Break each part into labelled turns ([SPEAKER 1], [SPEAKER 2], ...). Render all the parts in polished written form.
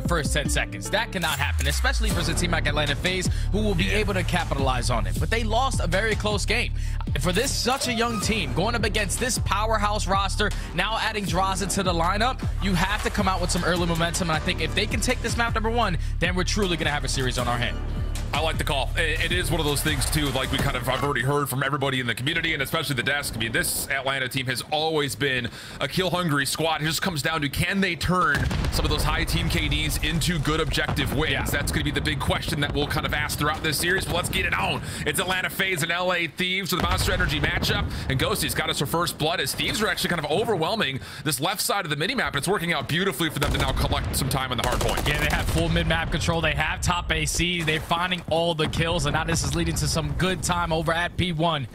[SPEAKER 1] the first 10 seconds. That cannot happen, especially versus a team like Atlanta FaZe, who will be able to capitalize on it. But they lost a very close game. For this such a young team, going up against this powerhouse roster, now adding Drazah to the lineup, you have to come out with some early momentum. And I think if they can take this map number 1, then we're truly going to have a series on our hand.
[SPEAKER 2] I like the call. It is one of those things too, like I've already heard from everybody in the community and especially the desk. I mean, this Atlanta team has always been a kill hungry squad. It just comes down to, can they turn some of those high team KDs into good objective wins? Yeah. That's going to be the big question that we'll kind of ask throughout this series. But let's get it on. It's Atlanta FaZe and LA Thieves with the Monster Energy matchup, and Ghosty's got us her first blood as Thieves are actually kind of overwhelming this left side of the mini map. It's working out beautifully for them to now collect some time on the hard point.
[SPEAKER 1] Yeah, they have full mid map control. They have top AC. They're finding all the kills, and now this is leading to some good time over at P1.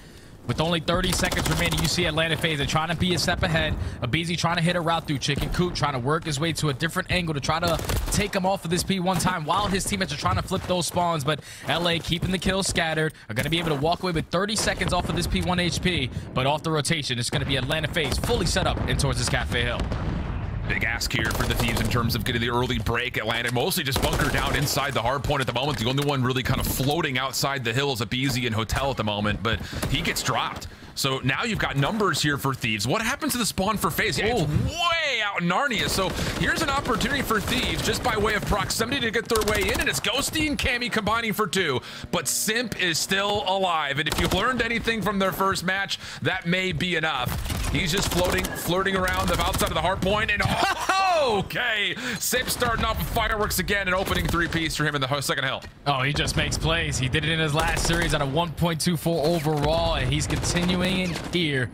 [SPEAKER 1] With only 30 seconds remaining, you see Atlanta FaZe are trying to be a step ahead. aBeZy trying to hit a route through Chicken Coop, trying to work his way to a different angle to try to take him off of this P1 time while his teammates are trying to flip those spawns. But LA keeping the kills scattered, are going to be able to walk away with 30 seconds off of this P1 HP. But off the rotation, it's going to be Atlanta FaZe fully set up in towards this Cafe Hill.
[SPEAKER 2] Big ask here for the Thieves in terms of getting the early break. Atlanta mostly just bunkered down inside the hard point at the moment. The only one really kind of floating outside the hill is aBeZy and Hotel at the moment, but he gets dropped. So now you've got numbers here for Thieves. What happens to the spawn for FaZe? Yeah, it's way out in Narnia. So here's an opportunity for Thieves just by way of proximity to get their way in, and it's Ghosty and Cammy combining for 2. But Simp is still alive, and if you learned anything from their first match, that may be enough. He's just flirting around the outside of the hard point, and okay, Simp starting off with fireworks again, and opening 3-piece for him in the second hill.
[SPEAKER 1] Oh, he just makes plays. He did it in his last series at a 1.24 overall, and he's continuing in here.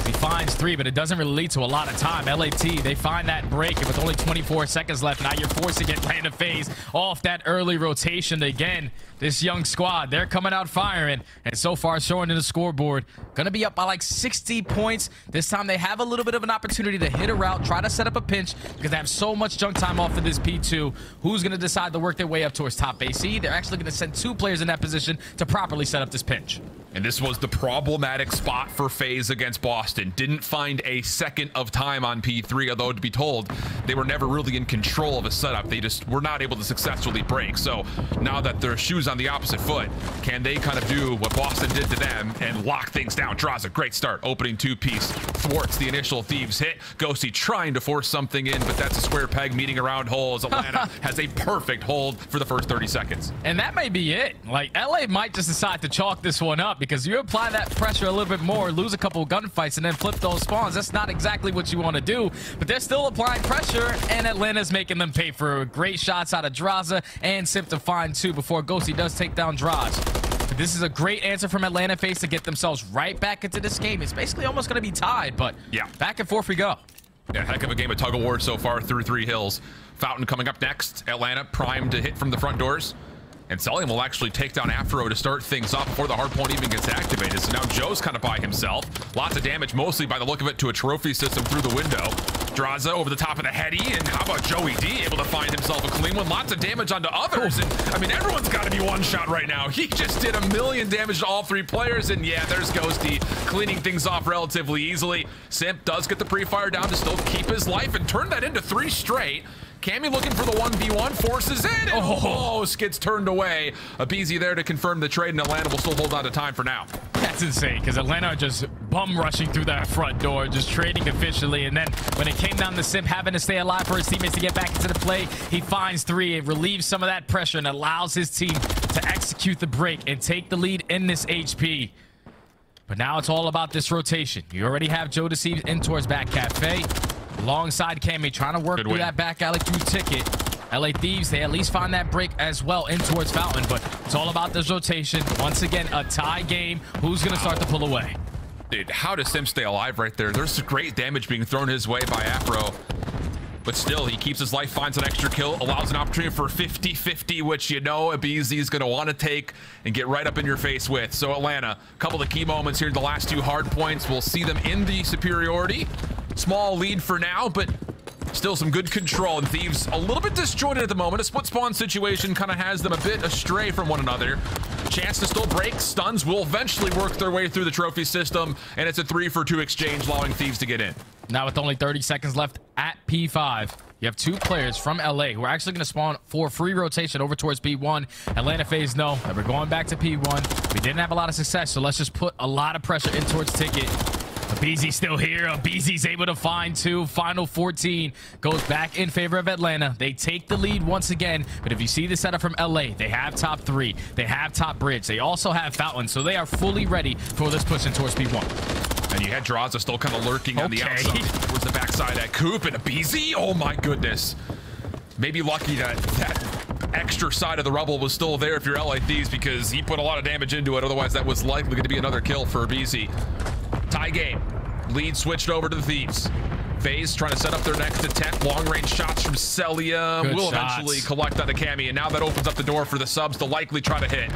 [SPEAKER 1] He finds 3, but it doesn't really lead to a lot of time. LAT, they find that break, and with only 24 seconds left, now you're forcing Atlanta FaZe off that early rotation again. This young squad, they're coming out firing, and so far showing in the scoreboard, gonna be up by like 60 points. This time they have a little bit of an opportunity to hit a route, try to set up a pinch, because they have so much junk time off of this P2. Who's gonna decide to work their way up towards top AC? They're actually gonna send 2 players in that position to properly set up this pinch.
[SPEAKER 2] And this was the problematic spot for FaZe against Boston. Didn't find a second of time on P3, although to be told, they were never really in control of a setup. They just were not able to successfully break. So now that their shoes on the opposite foot, can they kind of do what Boston did to them and lock things down? Drazah, great start. Opening 2-piece, thwarts the initial Thieves hit. Ghosty trying to force something in, but that's a square peg meeting around holes. Atlanta has a perfect hold for the first 30 seconds.
[SPEAKER 1] And that may be it. Like, LA might just decide to chalk this one up, because you apply that pressure a little bit more, lose a couple of gunfights, and then flip those spawns. That's not exactly what you want to do, but they're still applying pressure, and Atlanta's making them pay for great shots out of Drazah and Simp to find 2 before Ghosty does take down Drazah. This is a great answer from Atlanta FaZe to get themselves right back into this game. It's basically almost going to be tied, but yeah, back and forth we go.
[SPEAKER 2] Yeah, heck of a game of tug of war so far through 3 hills. Fountain coming up next. Atlanta primed to hit from the front doors. And Cellium will actually take down Afro to start things off before the hard point even gets activated. So now Joe's kind of by himself. Lots of damage, mostly by the look of it, to a trophy system through the window. Drazah over the top of the heady, and how about Joey D able to find himself a clean one? Lots of damage onto others. And I mean, everyone's got to be one shot right now. He just did 1,000,000 damage to all 3 players, and yeah, there's Ghosty cleaning things off relatively easily. Simp does get the pre-fire down to still keep his life and turn that into 3 straight. Cammy looking for the 1v1, forces in, and almost gets turned away. aBeZy there to confirm the trade, and Atlanta will still hold on to time for now.
[SPEAKER 1] That's insane, because Atlanta are just bum rushing through that front door, just trading efficiently, and then when it came down to Simp having to stay alive for his teammates to get back into the play, he finds 3 and relieves some of that pressure and allows his team to execute the break and take the lead in this HP. But now it's all about this rotation. You already have Joedecieves in towards back cafe. Alongside Cammy, trying to work through that back alley through Ticket. LA Thieves, they at least find that break as well in towards Fountain, but it's all about this rotation. Once again, a tie game. Who's going to start to pull away?
[SPEAKER 2] Dude, how does Simp stay alive right there? There's great damage being thrown his way by Afro. But still, he keeps his life, finds an extra kill, allows an opportunity for 50-50, which you know aBeZy is going to want to take and get right up in your face with. So Atlanta, a couple of key moments here in the last 2 hard points. We'll see them in the superiority. Small lead for now, but still some good control. And Thieves a little bit disjointed at the moment. A split spawn situation kind of has them a bit astray from one another. Chance to still break. Stuns will eventually work their way through the trophy system, and it's a 3-for-2 exchange, allowing Thieves to get in.
[SPEAKER 1] Now with only 30 seconds left at P5, You have 2 players from LA who are actually going to spawn for free rotation over towards P1. Atlanta FaZe know that we're going back to P1. We didn't have a lot of success, so let's just put a lot of pressure in towards Ticket. aBeZy still here. aBeZy's able to find 2. Final 14 goes back in favor of Atlanta. They take the lead once again. But if you see the setup from LA, they have top 3. They have top bridge. They also have Fountain. So they are fully ready for this push in towards P1.
[SPEAKER 2] And you had Drazah still kind of lurking on the outside towards the backside at Coop and aBeZy. Oh my goodness. Maybe lucky that that extra side of the rubble was still there if you're LA Thieves, because he put a lot of damage into it. Otherwise, that was likely going to be another kill for aBeZy. Tie game. Lead switched over to the Thieves. FaZe trying to set up their next attempt. Long-range shots from Cellium. Will eventually collect on the Cammy, and now that opens up the door for the subs to likely try to hit.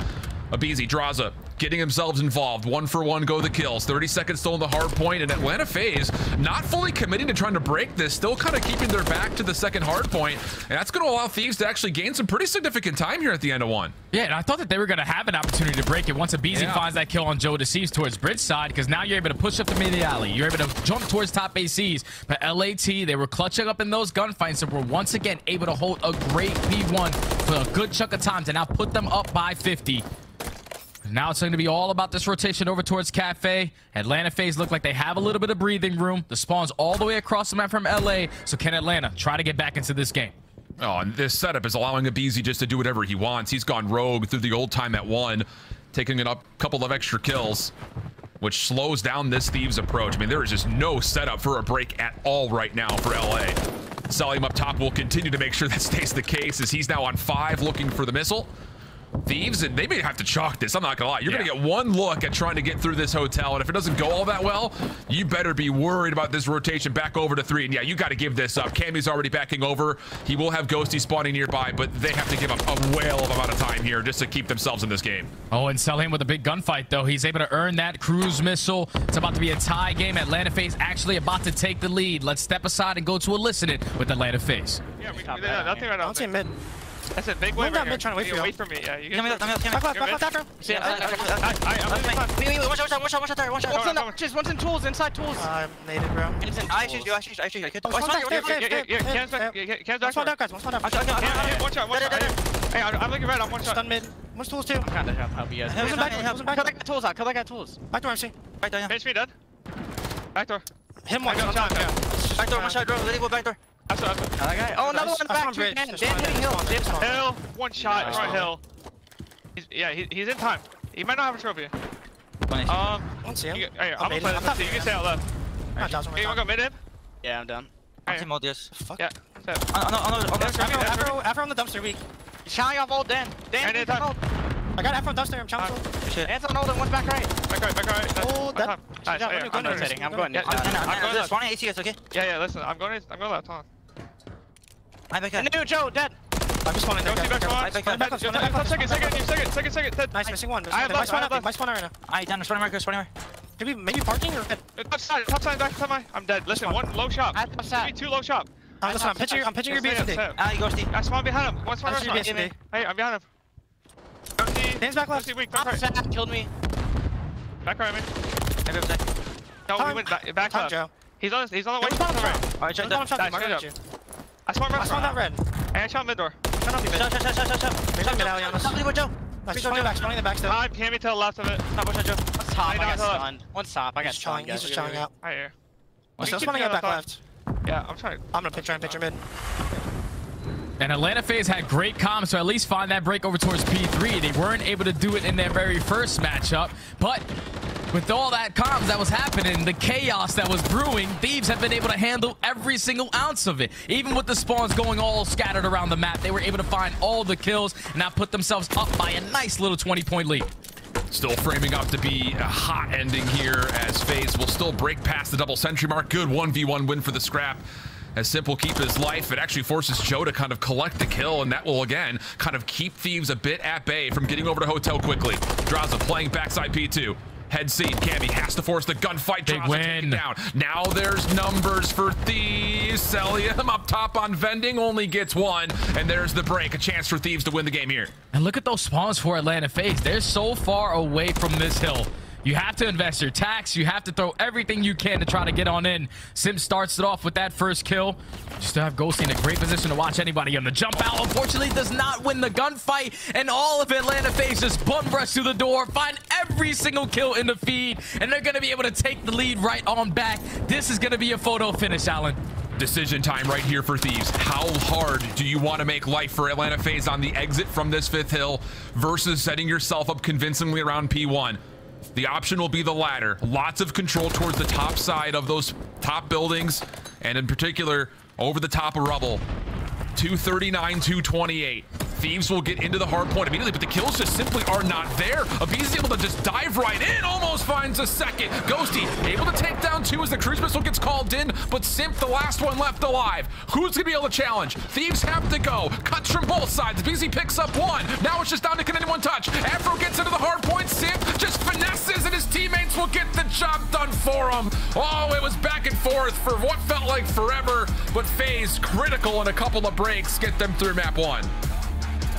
[SPEAKER 2] aBeZy, Drazah getting themselves involved. 1-for-1 go the kills. 30 seconds still in the hard point, and Atlanta FaZe not fully committing to trying to break this, still kind of keeping their back to the second hard point, and that's going to allow Thieves to actually gain some pretty significant time here at the end of 1.
[SPEAKER 1] Yeah, and I thought that they were going to have an opportunity to break it once aBeZy finds that kill on Joedecieves towards bridge side, because now you're able to push up the mid alley. You're able to jump towards top ACs. But LAT, they were clutching up in those gunfights and were once again able to hold a great P1 for a good chunk of time to now put them up by 50. Now it's going to be all about this rotation over towards Cafe. Atlanta FaZe look like they have a little bit of breathing room. The spawn's all the way across the map from LA. So can Atlanta try to get back into this game?
[SPEAKER 2] Oh, and this setup is allowing aBeZy just to do whatever he wants. He's gone rogue through the old time at 1, taking a couple of extra kills, which slows down this Thieves approach. I mean, there is just no setup for a break at all right now for LA. Cellium up top will continue to make sure that stays the case, as he's now on 5 looking for the missile. Thieves, and they may have to chalk this, I'm not gonna lie. You're gonna get one look at trying to get through this hotel, and if it doesn't go all that well, you better be worried about this rotation back over to 3. And yeah, you got to give this up. Cammy's already backing over. He will have Ghosty spawning nearby, but they have to give up a whale of amount of time here just to keep themselves in this game.
[SPEAKER 1] Oh, and Cellium with a big gunfight, though. He's able to earn that cruise missile. It's about to be a tie game. Atlanta FaZe actually about to take the lead. Let's step aside and go to a listening with Atlanta FaZe.
[SPEAKER 3] Yeah, nothing right now.
[SPEAKER 4] I'll say mid.
[SPEAKER 3] I said big wave right here.
[SPEAKER 4] Trying to wait for you.
[SPEAKER 3] Wait for me. Yeah, you
[SPEAKER 4] Come back, Afro.
[SPEAKER 3] See, I'm
[SPEAKER 4] Wait, one shot there.
[SPEAKER 3] one's in tools, inside tools.
[SPEAKER 4] Native, bro.
[SPEAKER 5] I shoot you. I could.
[SPEAKER 3] One shot. Hey, I'm looking red. I'm one shot.
[SPEAKER 4] Stun mid. One's tools too.
[SPEAKER 3] I'm kind of help you guys. Cut that tools out. Cut that tools.
[SPEAKER 4] Back door, MC.
[SPEAKER 5] Back door, yeah.
[SPEAKER 3] Finish me dead. Back door.
[SPEAKER 4] Hit him one.
[SPEAKER 5] Back door, one shot, bro. Let it go back door.
[SPEAKER 3] Okay.
[SPEAKER 5] Oh, another one back.
[SPEAKER 3] Hill. One shot. Front hill. He's in time. He might not have a trophy.
[SPEAKER 4] One see him.
[SPEAKER 3] I'm gonna play this. You can stay out left. Hey, you wanna go mid him?
[SPEAKER 5] Yeah, I'm done. I'm team this.
[SPEAKER 4] Fuck.
[SPEAKER 3] Yeah.
[SPEAKER 4] Afro on the dumpster, weak.
[SPEAKER 5] Shouting off old Dan.
[SPEAKER 3] Dan,
[SPEAKER 5] I got
[SPEAKER 4] Afro on dumpster, I'm challenging.
[SPEAKER 5] Shit. Dan's on old and one's back right.
[SPEAKER 3] Back right.
[SPEAKER 4] Oh, that.
[SPEAKER 3] Nice.
[SPEAKER 4] I'm
[SPEAKER 3] rotating. I'm going.
[SPEAKER 5] I'm going. Spawning ACS, okay?
[SPEAKER 3] Yeah. Listen, I'm going left. Hold on.
[SPEAKER 5] I'm back up.
[SPEAKER 3] New Joe, dead.
[SPEAKER 4] I'm just spawning there.
[SPEAKER 3] Second.
[SPEAKER 4] Nice, missing one.
[SPEAKER 3] I have left.
[SPEAKER 4] My spawn arena.
[SPEAKER 5] Alright, down. Spawning marker.
[SPEAKER 4] Maybe parking or head?
[SPEAKER 3] Top side, back to my. I'm dead. Listen, one low shop. Give me 2 low shop.
[SPEAKER 4] Listen, I'm pitching your BSD.
[SPEAKER 5] Ghosty.
[SPEAKER 3] I spawned behind him. One spawn
[SPEAKER 4] behind
[SPEAKER 3] him. Hey, I'm behind him. Ghosty.
[SPEAKER 4] Dan's back left.
[SPEAKER 3] Ghosty weak. Back right.
[SPEAKER 5] Killed me.
[SPEAKER 3] Back right, man.
[SPEAKER 5] Maybe I'm second.
[SPEAKER 3] No, we went back left.
[SPEAKER 4] Joe.
[SPEAKER 3] He's on the white side.
[SPEAKER 5] Alright, check that.
[SPEAKER 3] I spawned
[SPEAKER 4] that red.
[SPEAKER 3] Hey, I shot mid door.
[SPEAKER 4] Shut. Maybe mid alley on us. Nice, spawning the back still.
[SPEAKER 3] I'm Cammy to the left of it.
[SPEAKER 5] One's top, I got stunned. One's top, I got stunned.
[SPEAKER 4] He's just chilling out.
[SPEAKER 3] Right here.
[SPEAKER 4] Still spawning at back left.
[SPEAKER 3] Yeah, I'm trying.
[SPEAKER 4] I'm gonna try and pitch mid.
[SPEAKER 1] And Atlanta FaZe had great comms to at least find that break over towards P3. They weren't able to do it in their very first matchup, but with all that comms that was happening, the chaos that was brewing, Thieves have been able to handle every single ounce of it. Even with the spawns going all scattered around the map, they were able to find all the kills and now put themselves up by a nice little 20-point lead.
[SPEAKER 2] Still framing up to be a hot ending here, as FaZe will still break past the double sentry mark. Good 1v1 win for the scrap, as Simp will keep his life. It actually forces Joe to kind of collect the kill, and that will again kind of keep Thieves a bit at bay from getting over to hotel quickly. Drazah playing backside P2. Head seat, Cammy has to force the gunfight.
[SPEAKER 1] Big win.
[SPEAKER 2] Down. Now there's numbers for Thieves. Cellium up top on vending only gets 1, and there's the break. A chance for Thieves to win the game here.
[SPEAKER 1] And look at those spawns for Atlanta FaZe. They're so far away from this hill. You have to invest your tax. You have to throw everything you can to try to get on in. Simp starts it off with that first kill. Just to have Ghosty in a great position to watch anybody on the jump out. Unfortunately, does not win the gunfight. And all of Atlanta FaZe just bum rush through the door, find every single kill in the feed, and they're going to be able to take the lead right on back. This is going to be a photo finish, Alan.
[SPEAKER 2] Decision time right here for Thieves. How hard do you want to make life for Atlanta FaZe on the exit from this 5th hill versus setting yourself up convincingly around P1? The option will be the latter. Lots of control towards the top side of those top buildings, and in particular, over the top of rubble. 239, 228. Thieves will get into the hard point immediately, but the kills just simply are not there. aBeZy able to just dive right in, almost finds a second. Ghosty able to take down 2 as the cruise missile gets called in, but Simp, the last one left alive. Who's gonna be able to challenge? Thieves have to go. Cuts from both sides. aBeZy picks up 1. Now it's just down to can anyone touch. Afro gets into the hard point. Simp just finesses, and his teammates will get the job done for him. Oh, it was back and forth for what felt like forever, but FaZe critical in a couple of breaks get them through map 1.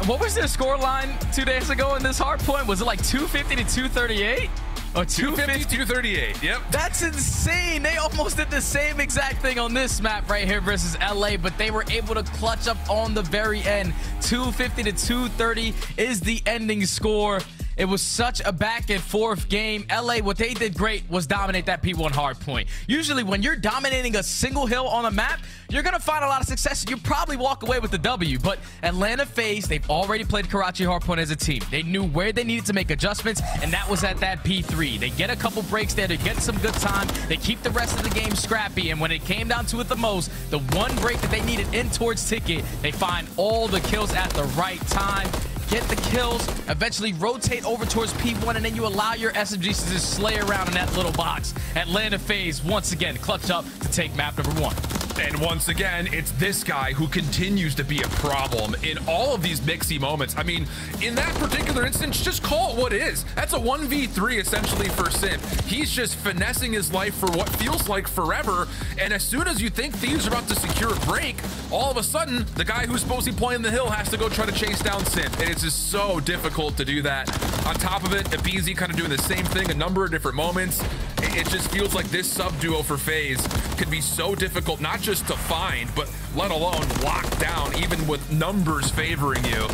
[SPEAKER 1] What was their score line 2 days ago in this hard point? Was it like 250 to 238? Or 250,
[SPEAKER 2] 238, yep.
[SPEAKER 1] That's insane. They almost did the same exact thing on this map right here versus LA, but they were able to clutch up on the very end. 250 to 230 is the ending score. It was such a back and forth game. LA, what they did great was dominate that P1 hard point. Usually when you're dominating a single hill on a map, you're going to find a lot of success. You probably walk away with the W, but Atlanta FaZe, they've already played Karachi hardpoint as a team. They knew where they needed to make adjustments, and that was at that P3. They get a couple breaks there to get some good time. They keep the rest of the game scrappy, and when it came down to it the most, the one break that they needed in towards Ticket, they find all the kills at the right time. Get the kills, eventually rotate over towards P1, and then you allow your SMGs to just slay around in that little box. Atlanta FaZe, once again, clutch up to take map number 1.
[SPEAKER 2] And once again, it's this guy who continues to be a problem in all of these mixy moments. I mean, in that particular instance, just call it what it is. That's a 1v3 essentially for Simp. He's just finessing his life for what feels like forever. And as soon as you think Thieves are about to secure a break, all of a sudden, the guy who's supposed to be playing the hill has to go try to chase down Simp. And it's just so difficult to do that. On top of it, aBeZy kind of doing the same thing a number of different moments. It just feels like this sub duo for FaZe can be so difficult, not just to find, but let alone lock down, even with numbers favoring you.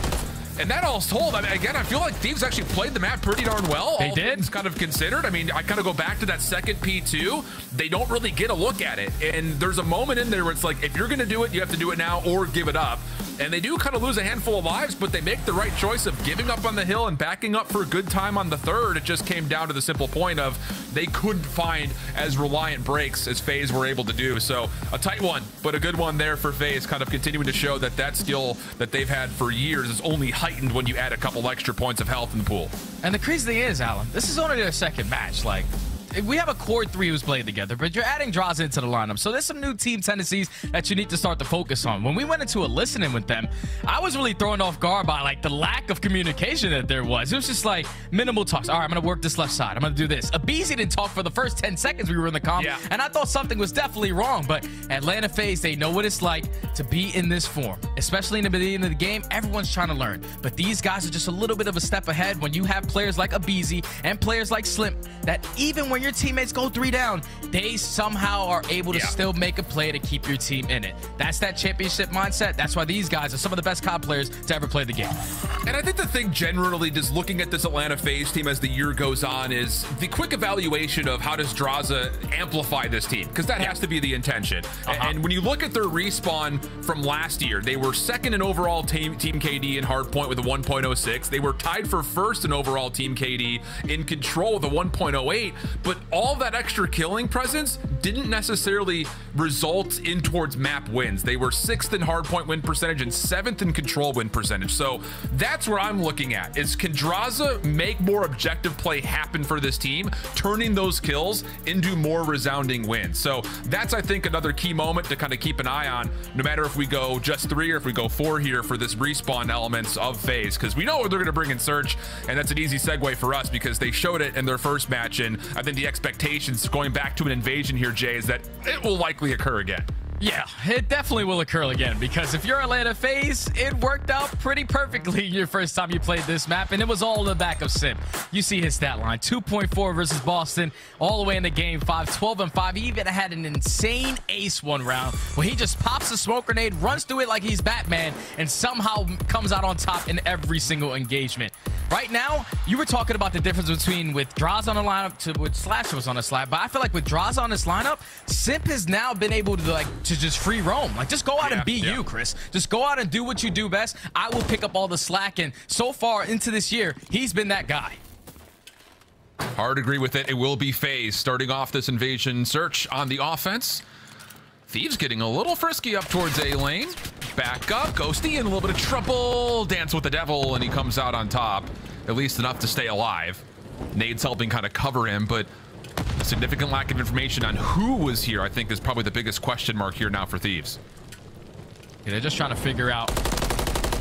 [SPEAKER 2] And that all told, I mean, again, I feel like Thieves actually played the map pretty darn well.
[SPEAKER 1] They
[SPEAKER 2] all
[SPEAKER 1] did.
[SPEAKER 2] Things kind of considered. I mean, I kind of go back to that second P2. They don't really get a look at it. And there's a moment in there where it's like, if you're going to do it, you have to do it now or give it up. And they do kind of lose a handful of lives, but they make the right choice of giving up on the hill and backing up for a good time on the third. It just came down to the simple point of they couldn't find as reliant breaks as FaZe were able to do. So a tight one, but a good one there for FaZe, kind of continuing to show that that skill that they've had for years is only heightened when you add a couple extra points of health in the pool.
[SPEAKER 1] And the crazy thing is, Alan, this is only their second match. Like, we have a core 3 who's played together, but you're adding Drazah into the lineup. So there's some new team tendencies that you need to start to focus on. When we went into a listening with them, I was really thrown off guard by like the lack of communication that there was. It was just like minimal talks. All right, I'm going to work this left side. I'm going to do this. aBeZy didn't talk for the first 10 seconds we were in the comp, and I thought something was definitely wrong. But Atlanta FaZe, they know what it's like to be in this form, especially in the beginning of the game. Everyone's trying to learn, but these guys are just a little bit of a step ahead when you have players like aBeZy and players like Slim that even when your teammates go 3 down, they somehow are able to still make a play to keep your team in it. That's that championship mindset. That's why these guys are some of the best COD players to ever play the game.
[SPEAKER 2] And I think the thing generally, just looking at this Atlanta FaZe team as the year goes on, is the quick evaluation of how does Drazah amplify this team, because that has to be the intention. And when you look at their respawn from last year, they were second in overall team KD in hardpoint with a 1.06. They were tied for first in overall team KD in control with a 1.08, but all that extra killing presence didn't necessarily result in towards map wins. They were 6th in hardpoint win percentage and 7th in control win percentage. So that's where I'm looking at, is can Drazah make more objective play happen for this team, turning those kills into more resounding wins. So that's, I think, another key moment to kind of keep an eye on, no matter if we go just 3 or if we go 4 here for this respawn elements of FaZe, because we know what they're going to bring in Search, and that's an easy segue for us because they showed it in their first match. And I think the expectations going back to an invasion here, Jay, is that it will likely occur again.
[SPEAKER 1] Yeah, it definitely will occur again, because if you're Atlanta FaZe, it worked out pretty perfectly your first time you played this map, and it was all in the back of Simp. You see his stat line, 2.4 versus Boston, all the way into game 5, 12 and 5. He even had an insane ace one round where he just pops a smoke grenade, runs through it like he's Batman, and somehow comes out on top in every single engagement. Right now, you were talking about the difference between with Drazah on the lineup to with Slasher was on the slide, but I feel like with Drazah on this lineup, Simp has now been able to just free roam. Like, just go out and be you, Chris. Just go out and do what you do best. I will pick up all the slack, and so far into this year, he's been that guy.
[SPEAKER 2] Hard to agree with it. It will be FaZe starting off this invasion search on the offense. Thieves getting a little frisky up towards A lane. Back up, Ghosty in a little bit of trouble. Dance with the devil, and he comes out on top. At least enough to stay alive. Nade's helping kind of cover him, but a significant lack of information on who was here, I think, is probably the biggest question mark here now for Thieves.
[SPEAKER 1] Yeah, they're just trying to figure out,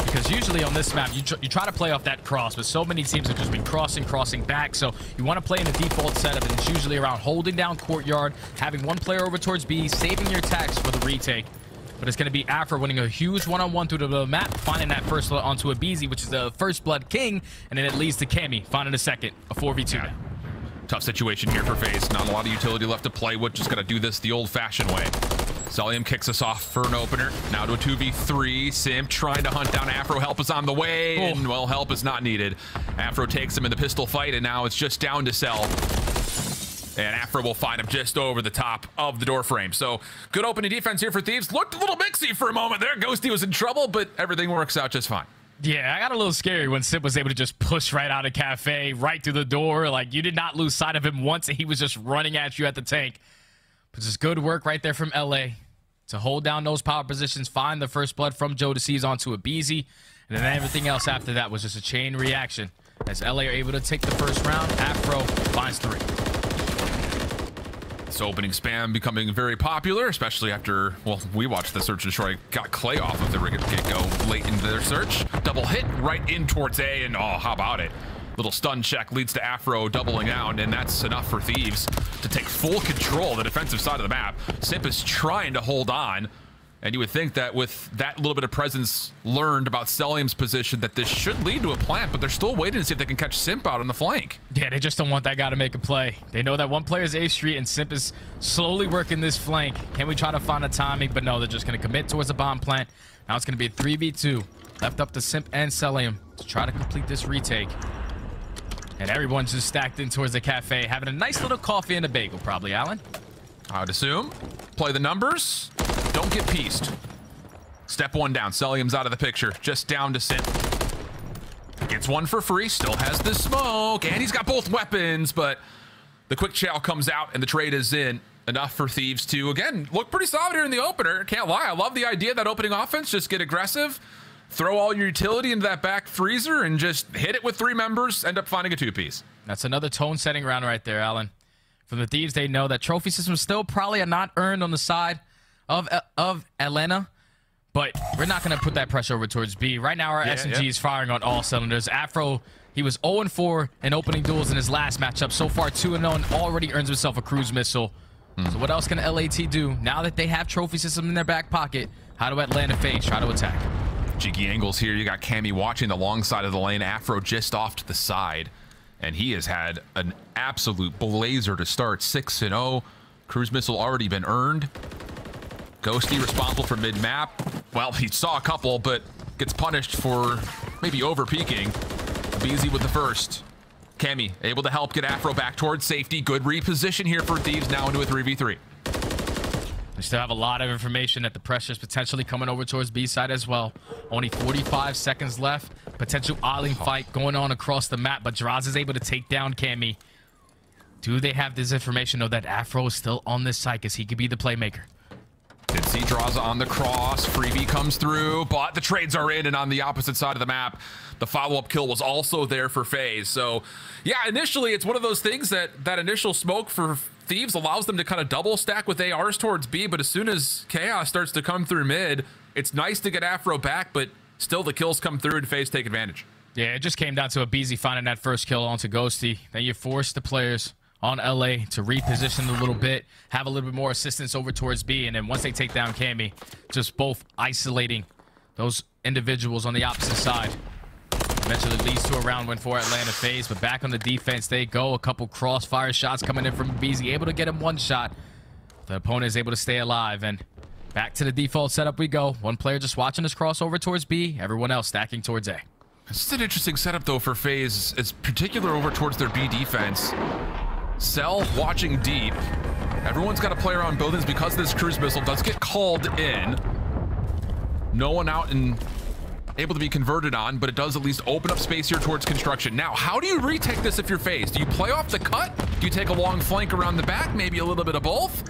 [SPEAKER 1] because usually on this map, you try to play off that cross, but so many teams have just been crossing back, so you want to play in the default setup, and it's usually around holding down courtyard, having one player over towards B, saving your attacks for the retake. But it's going to be Afro winning a huge one-on-one through the map, finding that first blood onto aBeZy, which is the first blood king, and then it leads to Cammy, finding a second, a 4v2 now.
[SPEAKER 2] Tough situation here for FaZe. Not a lot of utility left to play with. Just got to do this the old-fashioned way. Cellium kicks us off for an opener. Now to a 2v3. Simp trying to hunt down Afro. Help is on the way. Oh. And, well, help is not needed. Afro takes him in the pistol fight, and now it's just down to Cell. And Afro will find him just over the top of the door frame. So good opening defense here for Thieves. Looked a little mixy for a moment there. Ghosty was in trouble, but everything works out just fine.
[SPEAKER 1] Yeah, I got a little scary when Simp was able to just push right out of Cafe, right through the door. Like, you did not lose sight of him once, and he was just running at you at the tank. But just good work right there from LA to hold down those power positions, find the first blood from Joedecieves onto aBeZy, and then everything else after that was just a chain reaction. As LA are able to take the first round, Afro finds 3.
[SPEAKER 2] This opening spam becoming very popular, especially after, well, we watched the search and destroy, got Clay off of the get-go late into their search. Double hit right in towards A, and oh, how about it? Little stun check leads to Afro doubling out, and that's enough for Thieves to take full control of the defensive side of the map. Simp is trying to hold on, and you would think that with that little bit of presence learned about Cellium's position that this should lead to a plant, but they're still waiting to see if they can catch Simp out on the flank.
[SPEAKER 1] Yeah, they just don't want that guy to make a play. They know that one player is A Street, and Simp is slowly working this flank. Can we try to find a timing? But no, they're just going to commit towards the bomb plant. Now it's going to be a 3v2. Left up to Simp and Cellium to try to complete this retake. And everyone's just stacked in towards the cafe, having a nice little coffee and a bagel, probably, Alan.
[SPEAKER 2] I would assume. Play the numbers. Don't get pieced. Step 1 down. Cellium's out of the picture. Just down to Simp. Gets one for free. Still has the smoke. And he's got both weapons, but the quick chow comes out and the trade is in. Enough for Thieves to, again, look pretty solid here in the opener. Can't lie. I love the idea of that opening offense. Just get aggressive. Throw all your utility into that back freezer and just hit it with 3 members. End up finding a 2-piece.
[SPEAKER 1] That's another tone-setting round right there, Alan. From the Thieves, they know that trophy systems still probably are not earned on the side of Atlanta, but we're not going to put that pressure over towards B. Right now, our SMG is firing on all cylinders. Afro, he was 0-4 in opening duels in his last matchup. So far, 2-0 and already earns himself a cruise missile. So what else can LAT do? Now that they have trophy system in their back pocket, how do Atlanta FaZe try to attack?
[SPEAKER 2] Cheeky angles here. You got Cammy watching the long side of the lane. Afro just off to the side. And he has had an absolute blazer to start. 6-0. Cruise missile already been earned. Ghosty responsible for mid-map. Well, he saw a couple, but gets punished for maybe over-peaking. aBeZy with the first. Cammy able to help get Afro back towards safety. Good reposition here for Thieves now into a 3v3.
[SPEAKER 1] We still have a lot of information that the pressure is potentially coming over towards B side as well. Only 45 seconds left. Potential Ollie fight going on across the map, but Drazah is able to take down Cammy. Do they have this information, though, that Afro is still on this side because he could be the playmaker?
[SPEAKER 2] Did see Drazah on the cross. Freebie comes through, but the trades are in, and on the opposite side of the map, the follow-up kill was also there for FaZe. So, yeah, initially, it's one of those things that initial smoke for Thieves allows them to kind of double stack with ARs towards B, but as soon as Chaos starts to come through mid, it's nice to get Afro back, but still the kills come through and FaZe take advantage.
[SPEAKER 1] Yeah, it just came down to aBeZy finding that first kill onto Ghosty. Then you force the players on LA to reposition a little bit, have a little bit more assistance over towards B, and then once they take down Cammy, just both isolating those individuals on the opposite side. Eventually leads to a round win for Atlanta FaZe, but back on the defense they go. A couple crossfire shots coming in from aBeZy, able to get him one shot. The opponent is able to stay alive, and back to the default setup we go. One player just watching us cross over towards B, everyone else stacking towards A.
[SPEAKER 2] This is an interesting setup though for FaZe. It's particular over towards their B defense. Cell watching deep. Everyone's got a player on buildings because this cruise missile does get called in. No one out and able to be converted on, but it does at least open up space here towards construction. Now, how do you retake this if you're FaZe? Do you play off the cut? Do you take a long flank around the back? Maybe a little bit of both?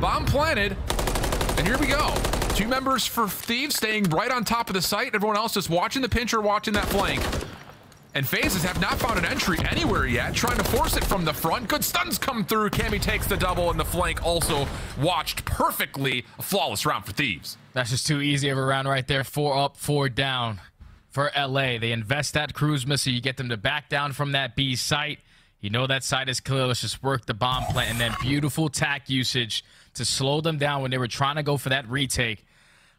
[SPEAKER 2] Bomb planted, and here we go. 2 members for Thieves staying right on top of the site. Everyone else just watching the pincher, watching that flank. And FaZes have not found an entry anywhere yet, trying to force it from the front. Good stuns come through. Cammy takes the double, and the flank also watched perfectly. A flawless round for Thieves.
[SPEAKER 1] That's just too easy of a round right there. 4 up, 4 down for LA. They invest that cruise missile. You get them to back down from that B site. You know that site is clear. Let's just work the bomb plant, and then beautiful tack usage to slow them down when they were trying to go for that retake.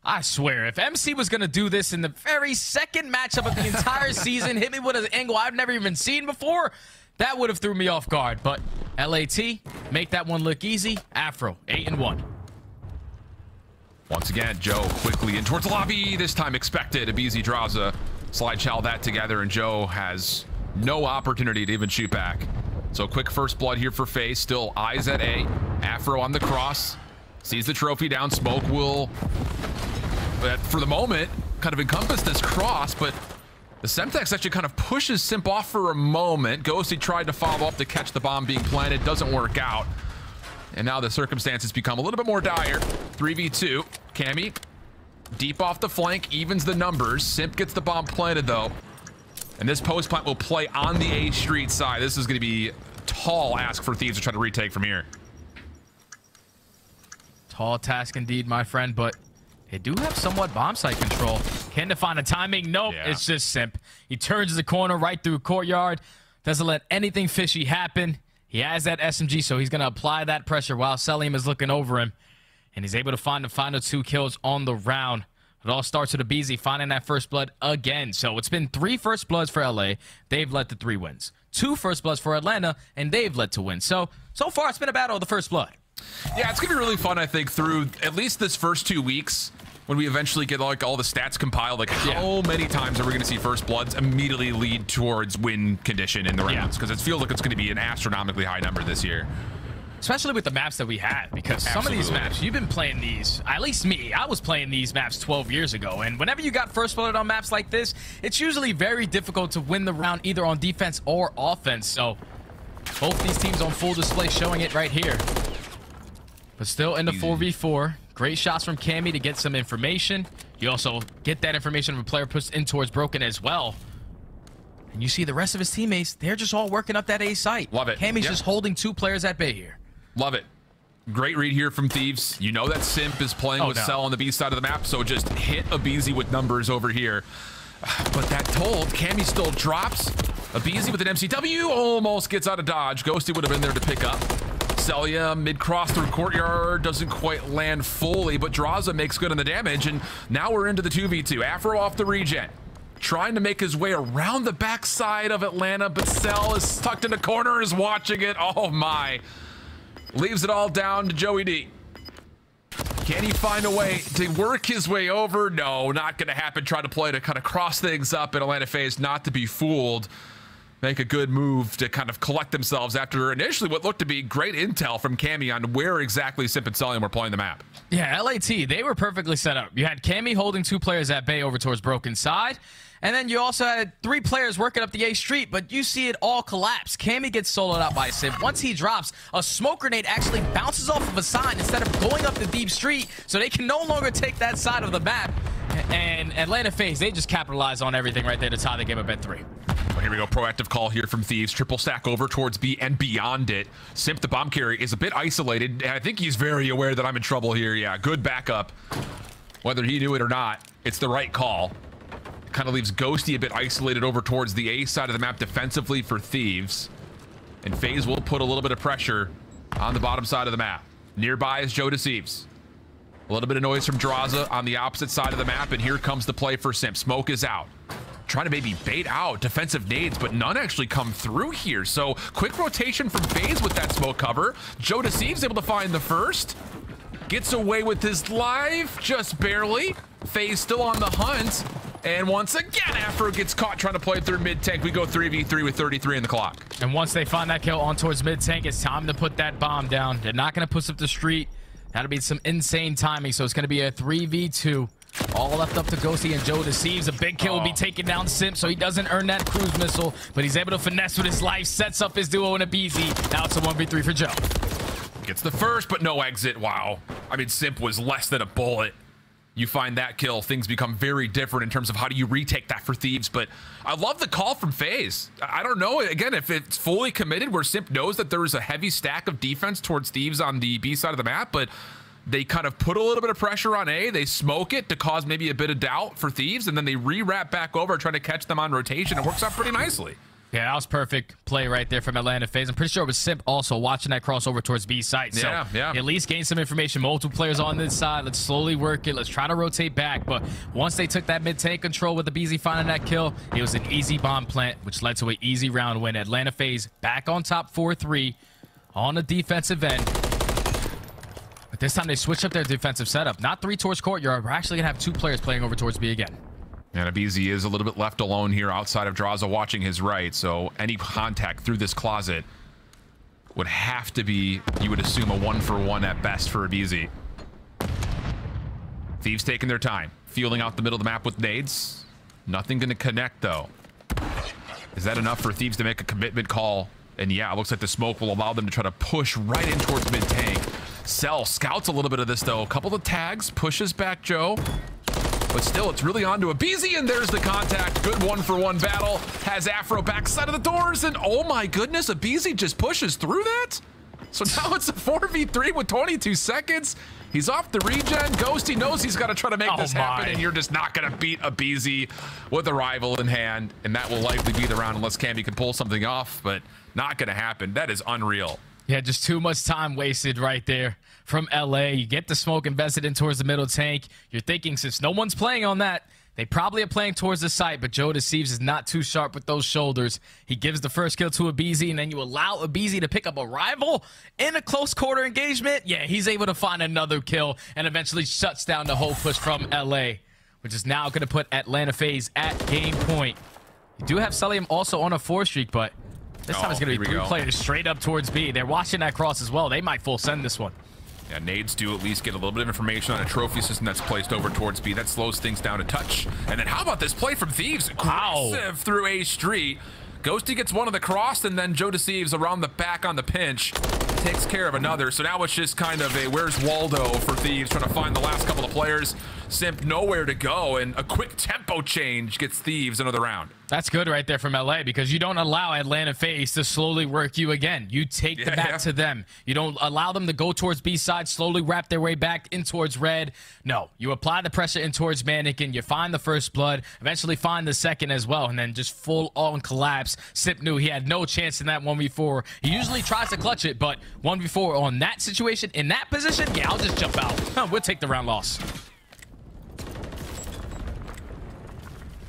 [SPEAKER 1] I swear, if MC was going to do this in the very second matchup of the entire season, hit me with an angle I've never even seen before, that would have threw me off guard. But LAT, make that one look easy. Afro, 8-1.
[SPEAKER 2] Once again, Joe quickly in towards the lobby. This time expected. aBeZy, Drazah slide chow that together, and Joe has no opportunity to even shoot back. So quick first blood here for FaZe. Still eyes at A. Afro on the cross. Sees the trophy down. Smoke will, for the moment, kind of encompass this cross, but the Semtex actually kind of pushes Simp off for a moment. Ghosty tried to follow up to catch the bomb being planted. Doesn't work out. And now the circumstances become a little bit more dire. 3v2. Cammy, deep off the flank, evens the numbers. Simp gets the bomb planted, though. And this post plant will play on the A Street side. This is going to be a tall ask for Thieves to try to retake from here.
[SPEAKER 1] Tall task indeed, my friend, but they do have somewhat bomb site control. Can they find the timing? Nope, yeah. It's just Simp. He turns the corner right through courtyard. Doesn't let anything fishy happen. He has that SMG, so he's going to apply that pressure while Cellium is looking over him. And he's able to find the final 2 kills on the round. It all starts with aBeZy finding that first blood again. So it's been 3 first bloods for LA. They've led to 3 wins. 2 first bloods for Atlanta, and they've led to wins. So far, it's been a battle of the first blood.
[SPEAKER 2] Yeah, it's going to be really fun, I think, through at least this first 2 weeks when we eventually get like all the stats compiled. Like, how many times are we going to see first bloods immediately lead towards win condition in the rounds? Because it feels like it's going to be an astronomically high number this year.
[SPEAKER 1] Especially with the maps that we have, because some of these maps, you've been playing these, at least me, I was playing these maps 12 years ago, and whenever you got first blood on maps like this, it's usually very difficult to win the round either on defense or offense. So both these teams on full display showing it right here. But still in the 4v4. Great shots from Cammy to get some information. You also get that information from a player pushed in towards Broken as well. And you see the rest of his teammates, they're just all working up that A site.
[SPEAKER 2] Love it.
[SPEAKER 1] Cammy's just holding 2 players at bay here.
[SPEAKER 2] Love it. Great read here from Thieves. You know that Simp is playing with Cell on the B side of the map, so just hit aBeZy with numbers over here. But that told, Cammy still drops. aBeZy with an MCW almost gets out of dodge. Ghosty would have been there to pick up. Cellium mid-cross through courtyard, doesn't quite land fully, but Drazah makes good on the damage, and now we're into the 2v2. Afro off the regen, trying to make his way around the backside of Atlanta, but Cell is tucked in the corner, is watching it. Oh my. Leaves it all down to Joey D. Can he find a way to work his way over? No, not going to happen. Try to play to kind of cross things up in Atlanta FaZe, not to be fooled. Make a good move to kind of collect themselves after initially what looked to be great intel from Cammy on where exactly Simp and Cellium were playing the map.
[SPEAKER 1] Yeah, LAT, they were perfectly set up. You had Cammy holding 2 players at bay over towards Broken side, and then you also had 3 players working up the A Street, but you see it all collapse. Cammy gets soloed out by Simp. Once he drops, a smoke grenade actually bounces off of a sign instead of going up the deep street, so they can no longer take that side of the map. And Atlanta FaZe, they just capitalize on everything right there to tie the game up at 3.
[SPEAKER 2] Well, here we go. Proactive call here from Thieves. Triple stack over towards B and beyond it. Simp, the bomb carry, is a bit isolated, and I think he's very aware that I'm in trouble here. Yeah, good backup. Whether he knew it or not, it's the right call. Kind of leaves Ghosty a bit isolated over towards the A side of the map defensively for Thieves. And FaZe will put a little bit of pressure on the bottom side of the map. Nearby is Joedecieves. A little bit of noise from Drazah on the opposite side of the map, and here comes the play for Simp. Smoke is out. Trying to maybe bait out defensive nades, but none actually come through here. So quick rotation from FaZe with that smoke cover. Joedecieves able to find the first. Gets away with his life, just barely. FaZe still on the hunt. And once again, Afro gets caught trying to play through mid-tank. We go 3v3 with 33 in the clock.
[SPEAKER 1] And once they find that kill on towards mid-tank, it's time to put that bomb down. They're not going to push up the street. That'll be some insane timing. So it's going to be a 3v2. All left up to Ghosty and Joedecieves. A big kill will be taking down Simp, so he doesn't earn that cruise missile, but he's able to finesse with his life, sets up his duo in aBeZy. Now it's a 1v3 for Joe.
[SPEAKER 2] Gets the first, but no exit. Wow. I mean, Simp was less than a bullet. You find that kill, things become very different in terms of how do you retake that for Thieves. But I love the call from FaZe. I don't know, again, if it's fully committed where Simp knows that there is a heavy stack of defense towards Thieves on the B side of the map, but they kind of put a little bit of pressure on A. They smoke it to cause maybe a bit of doubt for Thieves, and then they re-wrap back over, trying to catch them on rotation. It works out pretty nicely. Yeah,
[SPEAKER 1] that was perfect play right there from Atlanta FaZe. I'm pretty sure it was Simp also watching that crossover towards B site. So at least gain some information. Multiple players on this side. Let's slowly work it. Let's try to rotate back. But once they took that mid-tank control with aBeZy finding that kill, it was an easy bomb plant, which led to an easy round win. Atlanta FaZe back on top 4-3 on the defensive end. But this time they switched up their defensive setup. Not 3 towards courtyard. We're actually going to have 2 players playing over towards B again.
[SPEAKER 2] And aBeZy is a little bit left alone here outside of Drazah watching his right. So any contact through this closet would have to be, you would assume, a 1-for-1 at best for aBeZy. Thieves taking their time, feeling out the middle of the map with nades. Nothing going to connect, though. Is that enough for Thieves to make a commitment call? And yeah, it looks like the smoke will allow them to try to push right in towards mid-tank. Cell scouts a little bit of this, though. A couple of tags, pushes back Joe. But still, it's really on to aBeZy, and there's the contact. Good 1-for-1 battle. Has Afro backside of the doors, and oh my goodness, aBeZy just pushes through that? So now it's a 4v3 with 22 seconds. He's off the regen. Ghosty knows he's got to try to make this happen, and you're just not going to beat aBeZy with a rival in hand, and that will likely be the round unless Cammy can pull something off, but not going to happen. That is unreal.
[SPEAKER 1] Yeah, just too much time wasted right there from LA. You get the smoke invested in towards the middle tank. You're thinking, since no one's playing on that, they probably are playing towards the site, but Joedecieves is not too sharp with those shoulders. He gives the first kill to aBeZy, and then you allow aBeZy to pick up a rival in a close quarter engagement. Yeah, he's able to find another kill and eventually shuts down the whole push from LA, which is now going to put Atlanta FaZe at game point. You do have Cellium also on a 4 streak, but this time it's going to be 3 players straight up towards B. They're watching that cross as well. They might full send this one.
[SPEAKER 2] Yeah, nades do at least get a little bit of information on a trophy system that's placed over towards B. That slows things down a touch. And then how about this play from Thieves? Aggressive through A street. Ghosty gets one of the cross, and then Joedecieves around the back on the pinch takes care of another. So now it's just kind of a where's Waldo for Thieves, trying to find the last couple of players. Simp nowhere to go, and a quick tempo change gets Thieves another round.
[SPEAKER 1] That's good right there from LA, because you don't allow Atlanta FaZe to slowly work you again. You take the back to them. You don't allow them to go towards B side, slowly wrap their way back in towards red. No, you apply the pressure in towards Mannequin. You find the first blood, eventually find the second as well, and then just full on collapse. Simp knew he had no chance in that 1v4. He usually tries to clutch it, but 1v4 on that situation, in that position, yeah, I'll just jump out. We'll take the round loss.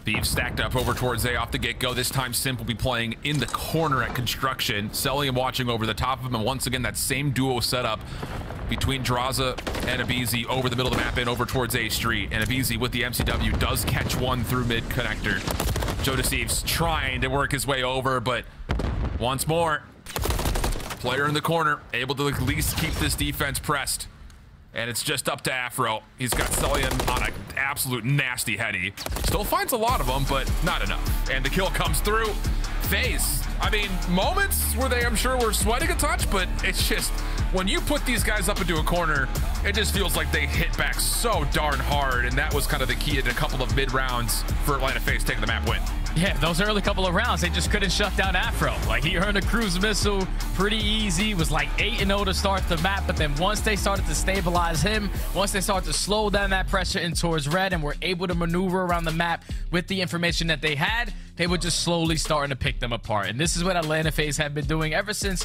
[SPEAKER 2] Thieves stacked up over towards A off the get-go. This time Simp will be playing in the corner at construction. Cellium watching over the top of him, and once again that same duo setup between Drazah and aBeZy over the middle of the map and over towards A street. And aBeZy with the MCW does catch one through mid connector. Joedecieves trying to work his way over, but once more, player in the corner able to at least keep this defense pressed. And it's just up to Afro. He's got Cellium on an absolute nasty heady. Still finds a lot of them, but not enough. And the kill comes through. FaZe, I mean, moments where they, I'm sure, were sweating a touch, but it's just, when you put these guys up into a corner, It just feels like they hit back so darn hard, and that was kind of the key in a couple of mid rounds for Atlanta FaZe taking the map win.
[SPEAKER 1] Yeah, those early couple of rounds, they just couldn't shut down Afro. Like, he earned a cruise missile pretty easy, was like 8-0 to start the map, but then once they started to stabilize him, once they started to slow down that pressure in towards red and were able to maneuver around the map with the information that they had, they were just slowly starting to pick them apart. And this is what Atlanta FaZe have been doing ever since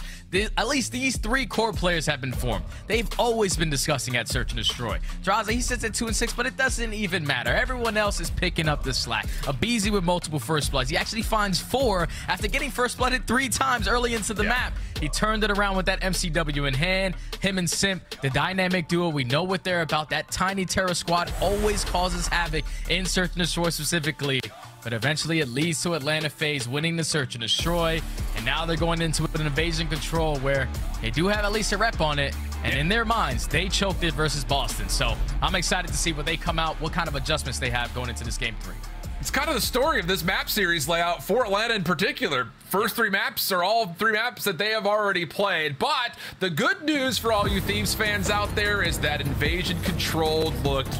[SPEAKER 1] at least these 3 core players have been formed. They've always been discussing at Search and Destroy. Drazah, he sits at 2 and 6, but it doesn't even matter. Everyone else is picking up the slack. aBeZy with multiple first bloods. He actually finds 4 after getting first blooded 3 times early into the map. He turned it around with that MCW in hand. Him and Simp, the dynamic duo, we know what they're about. That tiny terror squad always causes havoc in Search and Destroy specifically. But eventually it leads to Atlanta FaZe winning the Search and Destroy. And now they're going into an invasion control where they do have at least a rep on it. And in their minds, they choked it versus Boston. So I'm excited to see what they come out, what kind of adjustments they have going into this game 3.
[SPEAKER 2] It's kind of the story of this map series layout for Atlanta in particular. First 3 maps are all 3 maps that they have already played. But the good news for all you Thieves fans out there is that Invasion Control looked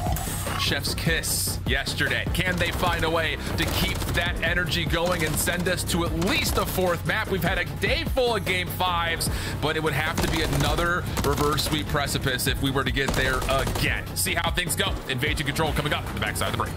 [SPEAKER 2] chef's kiss yesterday. Can they find a way to keep that energy going and send us to at least a 4th map? We've had a day full of game 5s, but it would have to be another reverse sweep precipice if we were to get there again. See how things go. Invasion Control coming up at the backside of the break.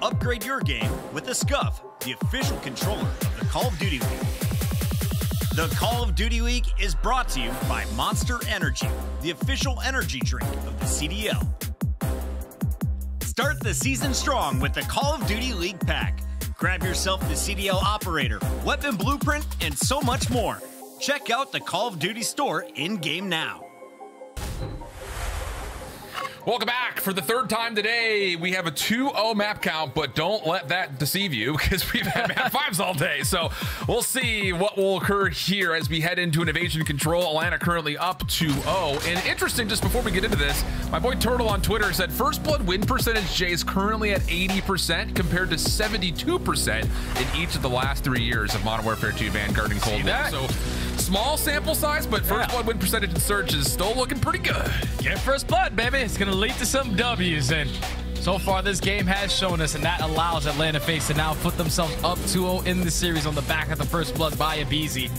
[SPEAKER 6] Upgrade your game with the Scuff, the official controller of the Call of Duty League. The Call of Duty League is brought to you by Monster Energy, the official energy drink of the CDL. Start the season strong with the Call of Duty League pack. Grab yourself the CDL Operator, Weapon Blueprint, and so much more. Check out the Call of Duty store in-game now.
[SPEAKER 2] Welcome back. For the third time today, we have a 2-0 map count, but don't let that deceive you because we've had map 5s all day. So we'll see what will occur here as we head into an evasion control. Atlanta currently up 2-0. And interesting, just before we get into this, my boy Turtle on Twitter said First Blood win percentage, Jay, is currently at 80% compared to 72% in each of the last 3 years of Modern Warfare 2 Vanguard and Cold War. So small sample size, but First Blood win percentage in search is still looking pretty good.
[SPEAKER 1] Get First Blood, baby. It's going to lead to some W's, and so far this game has shown us, and that allows Atlanta FaZe to now put themselves up 2-0 in the series on the back of the First Blood by aBeZy,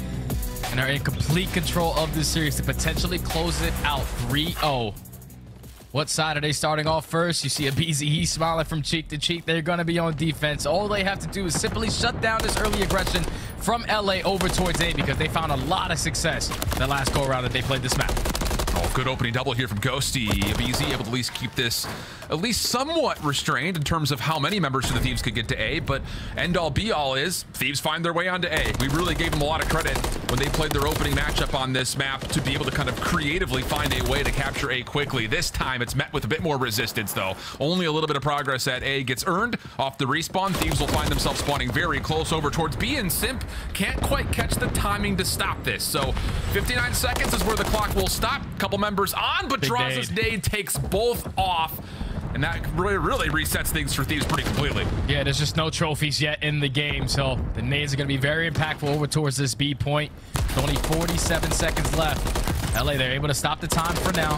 [SPEAKER 1] and are in complete control of this series to potentially close it out 3-0. What side are they starting off first? You see aBeZy, he's smiling from cheek to cheek. They're going to be on defense. All they have to do is simply shut down this early aggression from LA over towards A, because they found a lot of success the last go around that they played this map.
[SPEAKER 2] Oh, good opening double here from Ghosty. aBeZy able to at least keep this at least somewhat restrained in terms of how many members of the Thieves could get to A, but end all be all is Thieves find their way onto A. We really gave them a lot of credit when they played their opening matchup on this map to be able to kind of creatively find a way to capture A quickly. This time it's met with a bit more resistance though. Only a little bit of progress at A gets earned off the respawn. Thieves will find themselves spawning very close over towards B, and Simp can't quite catch the timing to stop this. So 59 seconds is where the clock will stop. Couple members on, but Drazah's nade takes both off. And that really resets things for Thieves pretty completely.
[SPEAKER 1] Yeah, there's just no trophies yet in the game, so the nades are going to be very impactful over towards this B point. With only 47 seconds left. LA, they're able to stop the time for now.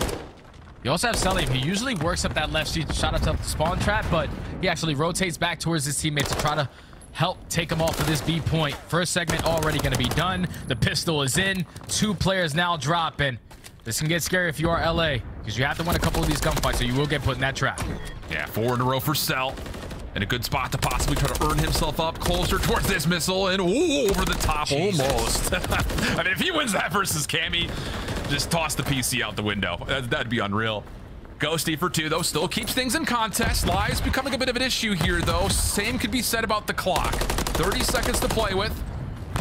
[SPEAKER 1] You also have Cellium. He usually works up that left street shot up the spawn trap, but he actually rotates back towards his teammates to try to help take him off of this B point. First segment already going to be done. The pistol is in. 2 players now dropping. This can get scary if you are LA, because you have to win a couple of these gunfights, so you will get put in that trap.
[SPEAKER 2] Yeah, 4 in a row for Cell. In a good spot to possibly try to earn himself up closer towards this missile, and ooh, over the top, almost. I mean, if he wins that versus Cammy, just toss the PC out the window. That'd be unreal. Ghosty for 2, though, still keeps things in contest. Lives becoming a bit of an issue here, though. Same could be said about the clock. 30 seconds to play with.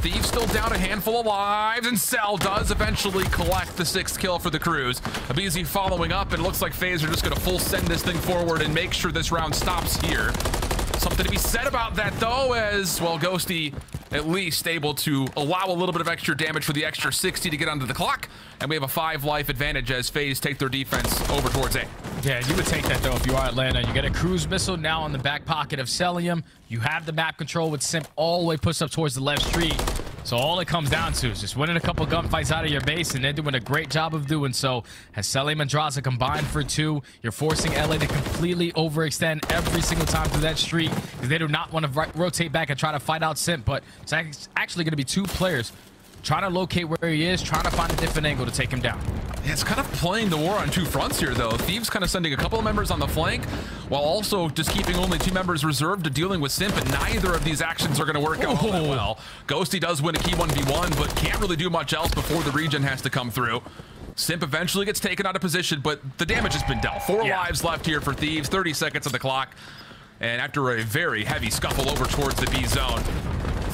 [SPEAKER 2] Thieves still down a handful of lives, and Cell does eventually collect the 6th kill for the Crews. aBeZy following up, and it looks like FaZe are just going to full send this thing forward and make sure this round stops here. Something to be said about that, though, as, well, Ghosty at least able to allow a little bit of extra damage for the extra 60 to get onto the clock, and we have a 5 life advantage as FaZe take their defense over towards A.
[SPEAKER 1] Yeah, you would take that, though, if you are Atlanta. You get a cruise missile now on the back pocket of Cellium. You have the map control with Simp all the way pushed up towards the left street. So all it comes down to is just winning a couple gunfights out of your base, and they're doing a great job of doing so. As Cellium and Drazah combined for 2, you're forcing LA to completely overextend every single time through that street, because they do not want to rotate back and try to fight out Simp, but it's actually going to be 2 players trying to locate where he is, trying to find a different angle to take him down.
[SPEAKER 2] Yeah, it's kind of playing the war on 2 fronts here, though. Thieves kind of sending a couple of members on the flank, while also just keeping only 2 members reserved to dealing with Simp, and neither of these actions are going to work out all that well. Ghosty does win a key 1v1, but can't really do much else before the regen has to come through. Simp eventually gets taken out of position, but the damage has been dealt. 4 lives left here for Thieves, 30 seconds on the clock, and after a very heavy scuffle over towards the B zone,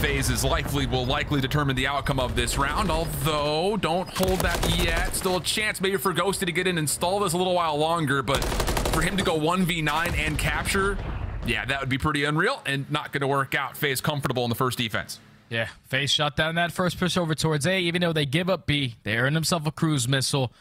[SPEAKER 2] FaZe will likely determine the outcome of this round, although don't hold that yet. Still a chance maybe for Ghosty to get in and stall this a little while longer, but for him to go 1v9 and capture, yeah, that would be pretty unreal and not going to work out. FaZe comfortable in the first defense.
[SPEAKER 1] Yeah, FaZe shut down that first push over towards A. Even though they give up B, they earn themselves a cruise missile,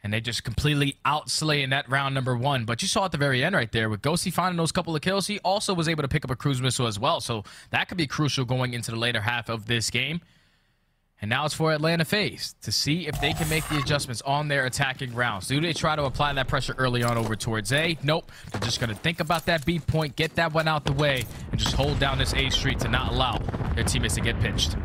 [SPEAKER 1] and they just completely outslay in that round number 1. But you saw at the very end right there, with Ghosty finding those couple of kills, he also was able to pick up a cruise missile as well. So that could be crucial going into the later half of this game. And now it's for Atlanta FaZe to see if they can make the adjustments on their attacking rounds. Do they try to apply that pressure early on over towards A? Nope. They're just going to think about that B point, get that one out the way, and just hold down this A street to not allow their teammates to get pinched.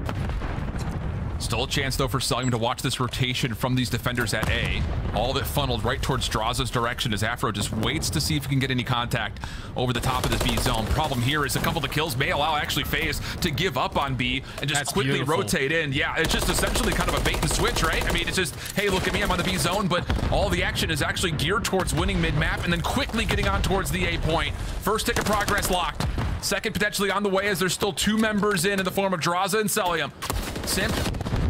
[SPEAKER 2] Still a chance, though, for Cellium to watch this rotation from these defenders at A. All of it funneled right towards Drazah's direction as Afro just waits to see if he can get any contact over the top of this B zone. Problem here is a couple of the kills may allow actually FaZe to give up on B and just quickly rotate in. Yeah, it's just essentially kind of a bait and switch, right? I mean, it's just, hey, look at me, I'm on the B zone, but all the action is actually geared towards winning mid-map and then quickly getting on towards the A point. First tick of progress locked. Second potentially on the way as there's still 2 members in the form of Drazah and Cellium. Simp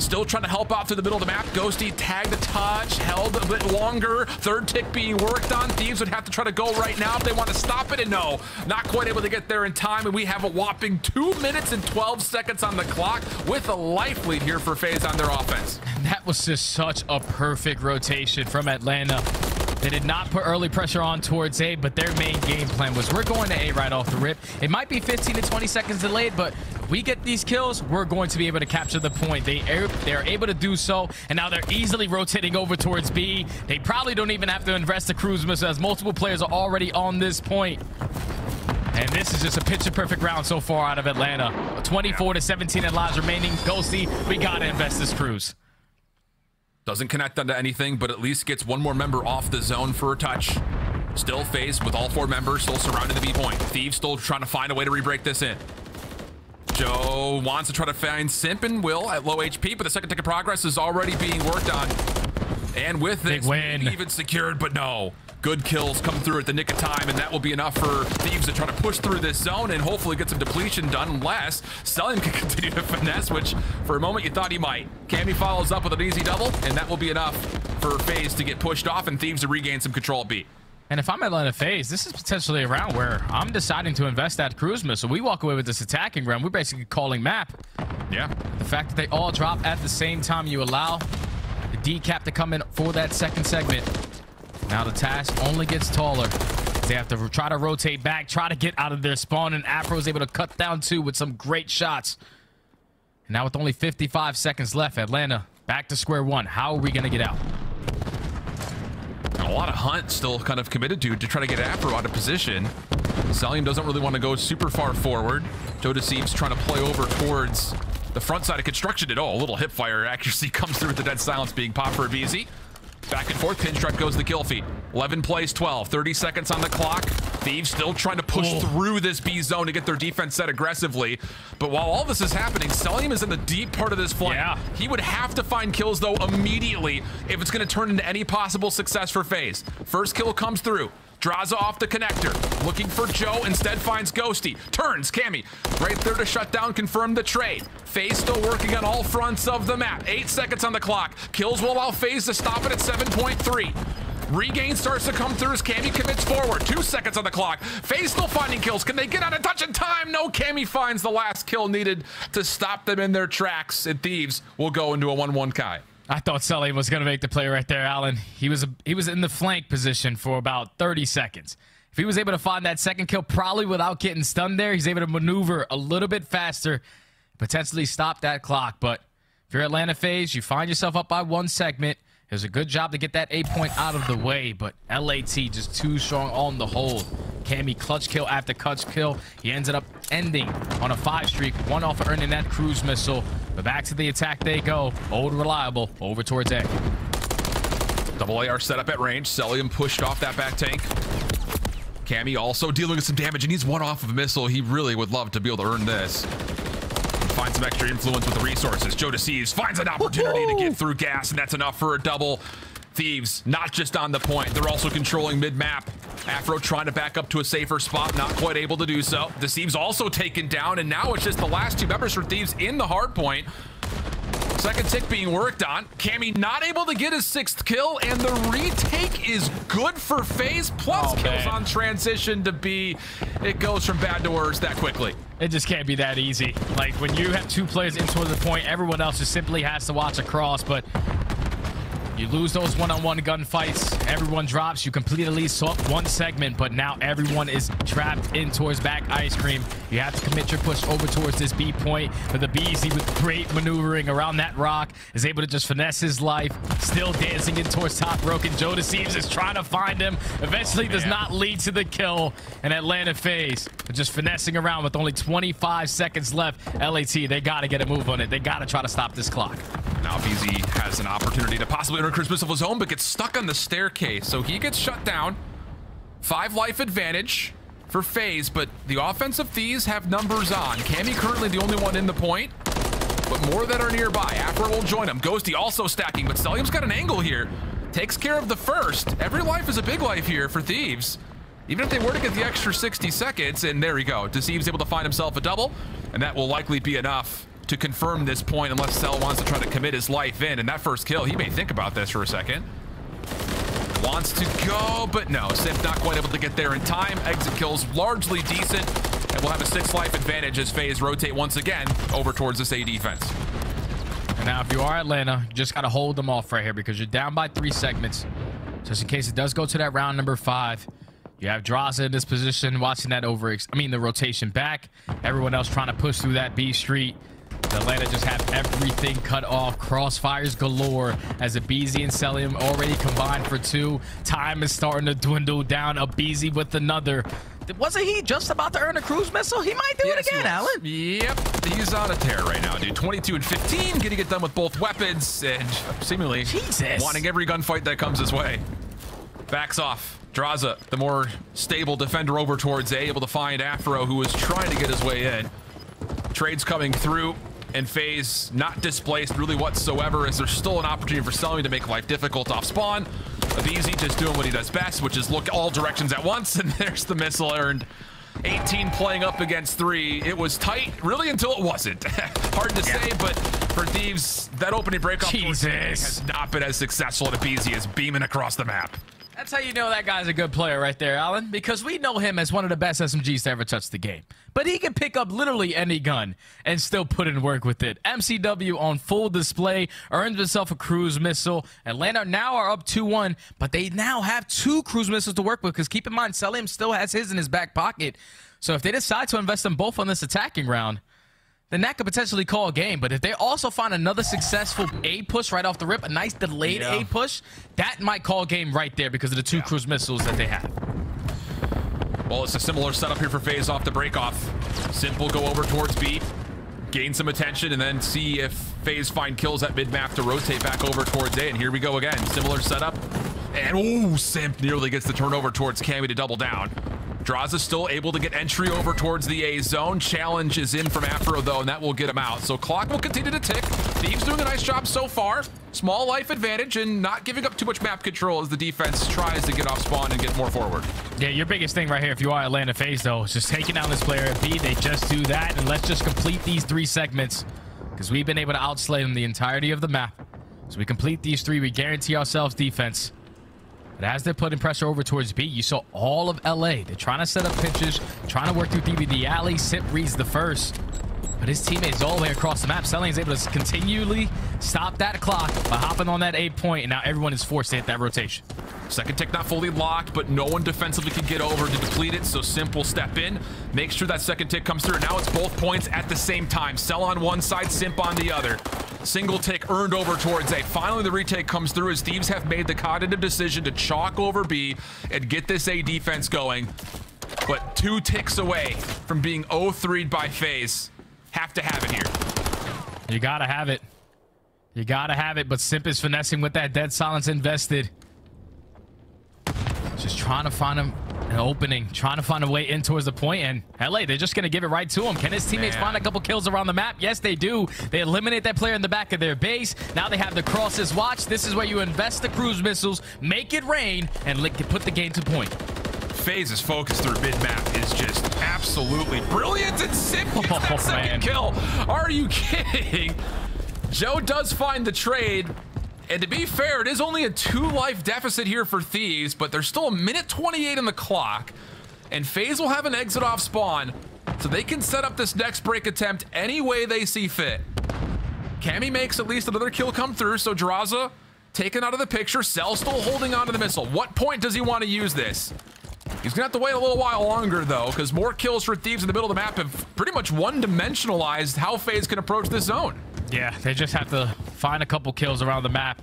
[SPEAKER 2] still trying to help out through the middle of the map. Ghosty tagged a touch, held a bit longer. Third tick being worked on. Thieves would have to try to go right now if they want to stop it, and no, not quite able to get there in time. And we have a whopping 2 minutes and 12 seconds on the clock with a life lead here for FaZe on their offense.
[SPEAKER 1] That was just such a perfect rotation from Atlanta. They did not put early pressure on towards A, but their main game plan was we're going to A right off the rip. It might be 15 to 20 seconds delayed, but we get these kills, we're going to be able to capture the point. They're able to do so, and now they're easily rotating over towards B. They probably don't even have to invest the cruise missile as multiple players are already on this point. And this is just a picture-perfect round so far out of Atlanta. 24 to 17 lives remaining. Ghosty, we got to invest this cruise.
[SPEAKER 2] Doesn't connect onto anything, but at least gets one more member off the zone for a touch. Still FaZe with all 4 members still surrounding the B point. Thieves still trying to find a way to re-break this in. Joe wants to try to find Simp and Will at low HP, but the second tick of progress is already being worked on. And with this, even secured, but no. Good kills come through at the nick of time, and that will be enough for Thieves to try to push through this zone and hopefully get some depletion done, unless Cellium can continue to finesse, which for a moment you thought he might. Cammy follows up with an easy double, and that will be enough for FaZe to get pushed off and Thieves to regain some control at B.
[SPEAKER 1] And if I'm Atlanta FaZe, this is potentially a round where I'm deciding to invest that cruise missile. We walk away with this attacking round. We're basically calling map.
[SPEAKER 2] Yeah.
[SPEAKER 1] The fact that they all drop at the same time, you allow the decap to come in for that second segment. Now the task only gets taller. They have to try to rotate back, try to get out of their spawn, and Afro is able to cut down 2 with some great shots. And now with only 55 seconds left, Atlanta back to square one. How are we going to get out?
[SPEAKER 2] A lot of hunt still kind of committed to try to get Afro out of position. Cellium doesn't really want to go super far forward. Joedecieves trying to play over towards the front side of construction. A little hip fire accuracy comes through with the dead silence being popped for aBeZy. Back and forth, pinstripe goes the kill feed. 11 plays 12, 30 seconds on the clock. Thieves still trying to push through this B zone to get their defense set aggressively. But while all this is happening, Cellium is in the deep part of this flank. Yeah. He would have to find kills, though, immediately if it's going to turn into any possible success for FaZe. First kill comes through. Drazah off the connector, looking for Joe, instead finds Ghosty. Turns, Cammy, right there to shut down, confirm the trade. FaZe still working on all fronts of the map. 8 seconds on the clock. Kills will allow FaZe to stop it at 7.3. Regain starts to come through as Cammy commits forward. 2 seconds on the clock. FaZe still finding kills. Can they get out of touch in time? No, Cammy finds the last kill needed to stop them in their tracks, and Thieves will go into a 1-1 Kai.
[SPEAKER 1] I thought Cellium was going to make the play right there, Alan. He was in the flank position for about 30 seconds. If he was able to find that second kill, probably without getting stunned there, he's able to maneuver a little bit faster, potentially stop that clock. But if you're Atlanta FaZe, you find yourself up by 1 segment. It was a good job to get that A point out of the way, but LAT just too strong on the hold. Cammy clutch kill after clutch kill. He ended up ending on a 5 streak, 1 off of earning that cruise missile. But back to the attack they go. Old reliable over towards A.
[SPEAKER 2] Double AR set up at range. Cellium pushed off that back tank. Cammy also dealing with some damage. He needs 1 off of a missile. He really would love to be able to earn this. Find some extra influence with the resources. Joedecieves finds an opportunity to get through gas, and that's enough for a double. Thieves not just on the point, they're also controlling mid-map. Afro trying to back up to a safer spot, not quite able to do so. Deceives also taken down, and now it's just the last 2 members for Thieves in the hard point. Second tick being worked on. Cammy not able to get his 6th kill, and the retake is good for FaZe. Plus kills on transition to B. It goes from bad to worse that quickly.
[SPEAKER 1] It just can't be that easy. Like, when you have 2 players into the point, everyone else just simply has to watch across, but You lose those one-on-one gunfights. Everyone drops. You complete at least one segment, but now everyone is trapped in towards back ice cream. You have to commit your push over towards this B point. But the aBeZy, with great maneuvering around that rock, is able to just finesse his life. Still dancing in towards top broken. Joedecieves is trying to find him. Eventually does not lead to the kill. And Atlanta FaZe just finessing around with only 25 seconds left. LAT, they got to get a move on it. They got to try to stop this clock.
[SPEAKER 2] Now aBeZy has an opportunity to possibly earn a Christmas of his own, but gets stuck on the staircase. So he gets shut down. 5 life advantage for FaZe, but the offensive Thieves have numbers on. Cammy currently the only one in the point, but more that are nearby. Afro will join him. Ghosty also stacking, but Cellium's got an angle here. Takes care of the first. Every life is a big life here for Thieves. Even if they were to get the extra 60 seconds, and there we go. Ghosty able to find himself a double, and that will likely be enough to confirm this point unless Cell wants to try to commit his life in. And that first kill, he may think about this for a second. Wants to go, but no. Simp not quite able to get there in time. Exit kills largely decent, and we'll have a 6 life advantage as FaZe rotate once again over towards this A defense.
[SPEAKER 1] And now if you are Atlanta, you just got to hold them off right here because you're down by 3 segments. Just in case it does go to that round number 5. You have Drazah in this position, watching that the rotation back. Everyone else trying to push through that B street. Atlanta just have everything cut off. Crossfires galore as aBeZy and Cellium already combined for 2. Time is starting to dwindle down. aBeZy with another. Wasn't he just about to earn a cruise missile? He might do it again, Alan.
[SPEAKER 2] Yep, he's on a tear right now, dude. 22 and 15, getting it done with both weapons and seemingly wanting every gunfight that comes his way. Backs off. Drazah, the more stable defender, over towards A, able to find Afro, who was trying to get his way in. Trades coming through, and FaZe not displaced really whatsoever, as there's still an opportunity for Cellium to make life difficult off spawn. aBeZy just doing what he does best, which is look all directions at once, and there's the missile earned. 18 playing up against 3. It was tight, really, until it wasn't. Hard to say, but for Thieves, that opening breakoff has not been as successful at aBeZy as beaming across the map.
[SPEAKER 1] That's how you know that guy's a good player right there, Alan, because we know him as one of the best SMGs to ever touch the game. But he can pick up literally any gun and still put in work with it. MCW on full display, earns himself a cruise missile. Atlanta now are up 2-1, but they now have 2 cruise missiles to work with, because keep in mind, Cellium still has his in his back pocket. So if they decide to invest them both on this attacking round, then that could potentially call a game. But if they also find another successful A push right off the rip, a nice delayed A push, that might call a game right there because of the 2 cruise missiles that they have.
[SPEAKER 2] Well, it's a similar setup here for FaZe off the breakoff. Simp will go over towards B, gain some attention, and then see if FaZe find kills at mid-map to rotate back over towards A. And here we go again. Similar setup. And ooh, Simp nearly gets the turnover towards Cammy to double down. Drazah still able to get entry over towards the A zone. Challenge is in from Afro, though, and that will get him out. So clock will continue to tick. Thieves doing a nice job so far. Small life advantage and not giving up too much map control as the defense tries to get off spawn and get more forward.
[SPEAKER 1] Yeah, your biggest thing right here, if you are Atlanta FaZe, though, is just taking down this player at B. They just do that, and let's just complete these 3 segments, because we've been able to outslay them the entirety of the map. So we complete these 3, we guarantee ourselves defense. But as they're putting pressure over towards B, you saw all of LA. They're trying to set up pitches, trying to work through the alley. Simp reads the first. But his teammates all the way across the map. Cellium is able to continually stop that clock by hopping on that A point, and now everyone is forced to hit that rotation.
[SPEAKER 2] Second tick not fully locked, but no one defensively can get over to deplete it, so Simp will step in, make sure that second tick comes through. Now it's both points at the same time. Cell on one side, Simp on the other. Single tick earned over towards A. Finally, the retake comes through as Thieves have made the cognitive decision to chalk over B and get this A defense going. But 2 ticks away from being 0-3'd by FaZe. Have to have it here.
[SPEAKER 1] You gotta have it. You gotta have it, but Simp is finessing with that dead silence invested. Just trying to find him an opening, trying to find a way in towards the point, and LA, they're just gonna give it right to him. Can his teammates find a couple kills around the map? Yes, they do. They eliminate that player in the back of their base. Now they have the crosses. Watch, this is where you invest the cruise missiles, make it rain, and put the game to point.
[SPEAKER 2] FaZe's focus through mid-map is just absolutely brilliant, and Simp gets that second kill. Are you kidding? Joe does find the trade, and to be fair, it is only a 2-life deficit here for Thieves, but there's still 1:28 on the clock, and FaZe will have an exit off spawn, so they can set up this next break attempt any way they see fit. Cammy makes at least another kill come through, so Drazah taken out of the picture. Cell still holding on to the missile. What point does he want to use this? He's gonna have to wait a little while longer though, because more kills for Thieves in the middle of the map have pretty much one-dimensionalized how FaZe can approach this zone.
[SPEAKER 1] Yeah, they just have to find a couple kills around the map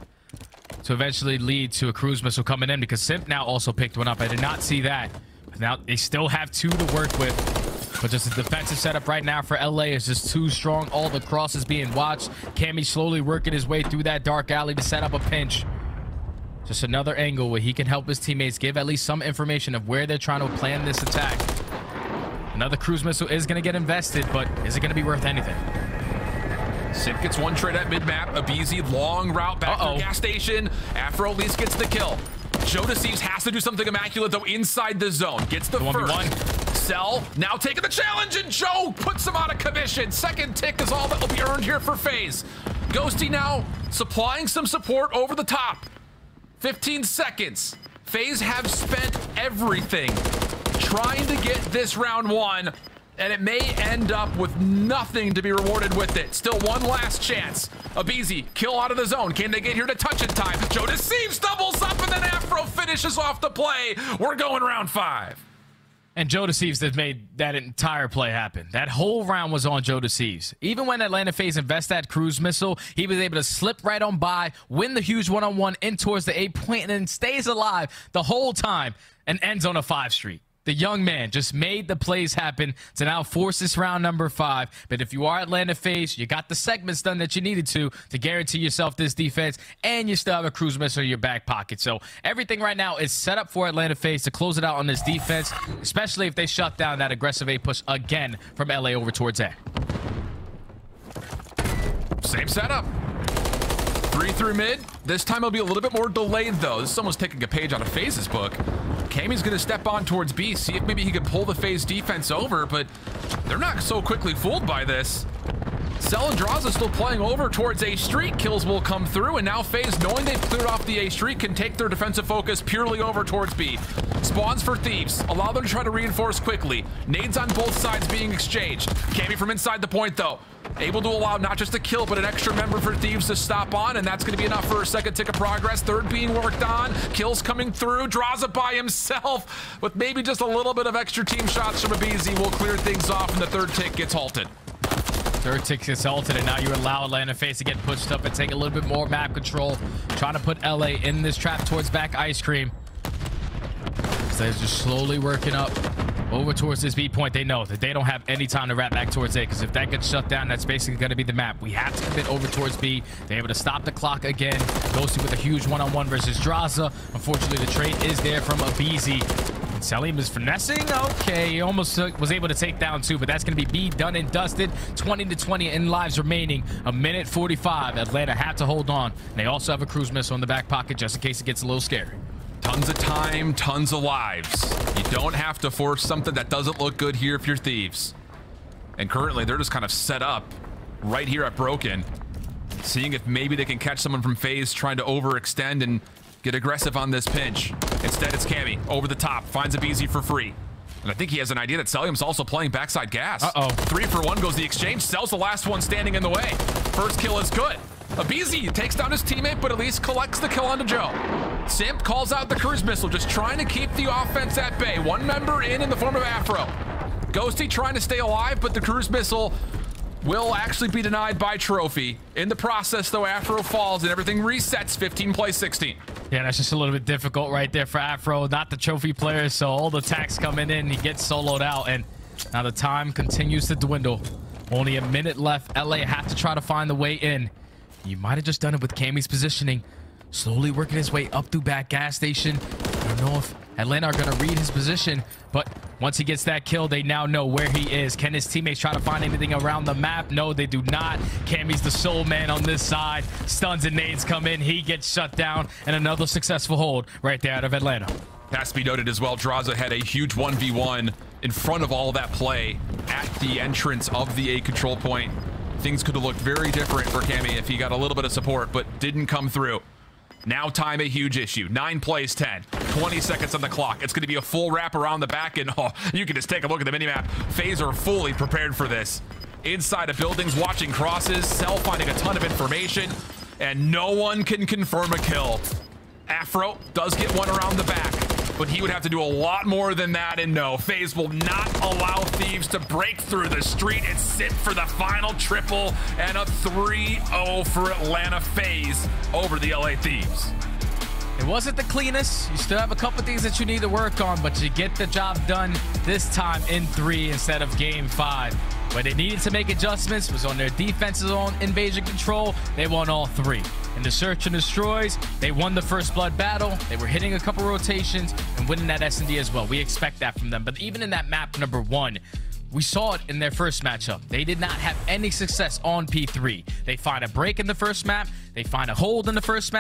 [SPEAKER 1] to eventually lead to a cruise missile coming in, because Simp now also picked one up. I did not see that. But now they still have 2 to work with. But just the defensive setup right now for LA is just too strong. All the crosses being watched. Cammy slowly working his way through that dark alley to set up a pinch. Just another angle where he can help his teammates give at least some information of where they're trying to plan this attack. Another cruise missile is going to get invested, but is it going to be worth anything?
[SPEAKER 2] Simp gets one trade at mid-map. aBeZy, long route back to the gas station. Afro at least gets the kill. Joedecieves has to do something immaculate, though, inside the zone. Gets the first. Cell now taking the challenge, and Joe puts him out of commission. Second tick is all that will be earned here for FaZe. Ghosty now supplying some support over the top. 15 seconds. FaZe have spent everything trying to get this round 1. And it may end up with nothing to be rewarded with it. Still one last chance. aBeZy, kill out of the zone. Can they get here to touch in time? Joedecieves doubles up, and then Afro finishes off the play. We're going round 5.
[SPEAKER 1] And Joedecieves has made that entire play happen. That whole round was on Joedecieves. Even when Atlanta FaZe invest that cruise missile, he was able to slip right on by, win the huge one-on-one in towards the 8 point, and then stays alive the whole time and ends on a 5 streak. The young man just made the plays happen to now force this round number 5. But if you are Atlanta FaZe, you got the segments done that you needed to guarantee yourself this defense, and you still have a cruise missile in your back pocket. So everything right now is set up for Atlanta FaZe to close it out on this defense, especially if they shut down that aggressive A push again from LA over towards A.
[SPEAKER 2] Same setup. 3 through mid. This time it'll be a little bit more delayed though. This is almost taking a page out of FaZe's book. Cammy's gonna step on towards B, see if maybe he can pull the FaZe defense over, but they're not so quickly fooled by this. Cell and Drazah still playing over towards A Street. Kills will come through, and now FaZe, knowing they've cleared off the A Street, can take their defensive focus purely over towards B. Spawns for Thieves. Allow them to try to reinforce quickly. Nades on both sides being exchanged. Cammy from inside the point, though. Able to allow not just a kill, but an extra member for Thieves to stop on, and that's going to be enough for a second tick of progress. Third being worked on. Kills coming through. Drazah by himself with maybe just a little bit of extra team shots from aBeZy will clear things off, and the third tick gets halted.
[SPEAKER 1] Third tick gets halted, and now you allow Atlanta FaZe to get pushed up and take a little bit more map control, trying to put LA in this trap towards back ice cream. So they're just slowly working up over towards this B point. They know that they don't have any time to wrap back towards A, because if that gets shut down, that's basically going to be the map. We have to commit over towards B. They're able to stop the clock again. Ghosty with a huge one-on-one versus Drazah. Unfortunately, the trade is there from aBeZy. And Cellium is finessing. Okay, he almost was able to take down 2, but that's going to be B done and dusted. 20-20 in lives remaining. A minute 45. Atlanta have to hold on. And they also have a cruise missile in the back pocket just in case it gets a little scary.
[SPEAKER 2] Tons of time, tons of lives. You don't have to force something that doesn't look good here if you're Thieves. And currently, they're just kind of set up right here at Broken, seeing if maybe they can catch someone from FaZe trying to overextend and get aggressive on this pinch. Instead, it's Cammy over the top, finds aBeZy for free. And I think he has an idea that Cellium's also playing backside gas. 3 for 1 goes the exchange. Cell's the last one standing in the way. First kill is good. aBeZy takes down his teammate, but at least collects the kill onto Joe. Simp calls out the cruise missile, just trying to keep the offense at bay. One member in the form of Afro. Ghosty trying to stay alive, but the cruise missile will actually be denied by Trophy. In the process, though, Afro falls and everything resets. 15 plays 16.
[SPEAKER 1] Yeah, that's just a little bit difficult right there for Afro. Not the Trophy player, so all the attacks coming in, he gets soloed out, and now the time continues to dwindle. Only a minute left. LA have to try to find the way in. You might have just done it with Cammy's positioning. Slowly working his way up through back gas station. I don't know if Atlanta are going to read his position, but once he gets that kill, they now know where he is. Can his teammates try to find anything around the map? No, they do not. Cammy's the sole man on this side. Stuns and nades come in. He gets shut down, and another successful hold right there out of Atlanta.
[SPEAKER 2] Has to be noted as well, Drazah had a huge 1v1 in front of all that play at the entrance of the A control point. Things could have looked very different for Cammy if he got a little bit of support, but didn't come through. Now time a huge issue. 9 plays 10. 20 seconds on the clock. It's going to be a full wrap around the back, and you can just take a look at the minimap. FaZe are fully prepared for this. Inside of buildings, watching crosses. Cell finding a ton of information. and no one can confirm a kill. Afro does get one around the back, but he would have to do a lot more than that, and no, FaZe will not allow Thieves to break through the street. It's Simp for the final triple, and a 3-0 for Atlanta FaZe over the LA Thieves.
[SPEAKER 1] It wasn't the cleanest. You still have a couple things that you need to work on, but you get the job done this time in 3 instead of game 5. Where they needed to make adjustments was on their defensive zone invasion control. They won all 3. In the search and destroys, they won the first blood battle. They were hitting a couple rotations and winning that S&D as well. We expect that from them. But even in that map number 1, we saw it in their first matchup. They did not have any success on P3. They find a break in the first map. They find a hold in the first map.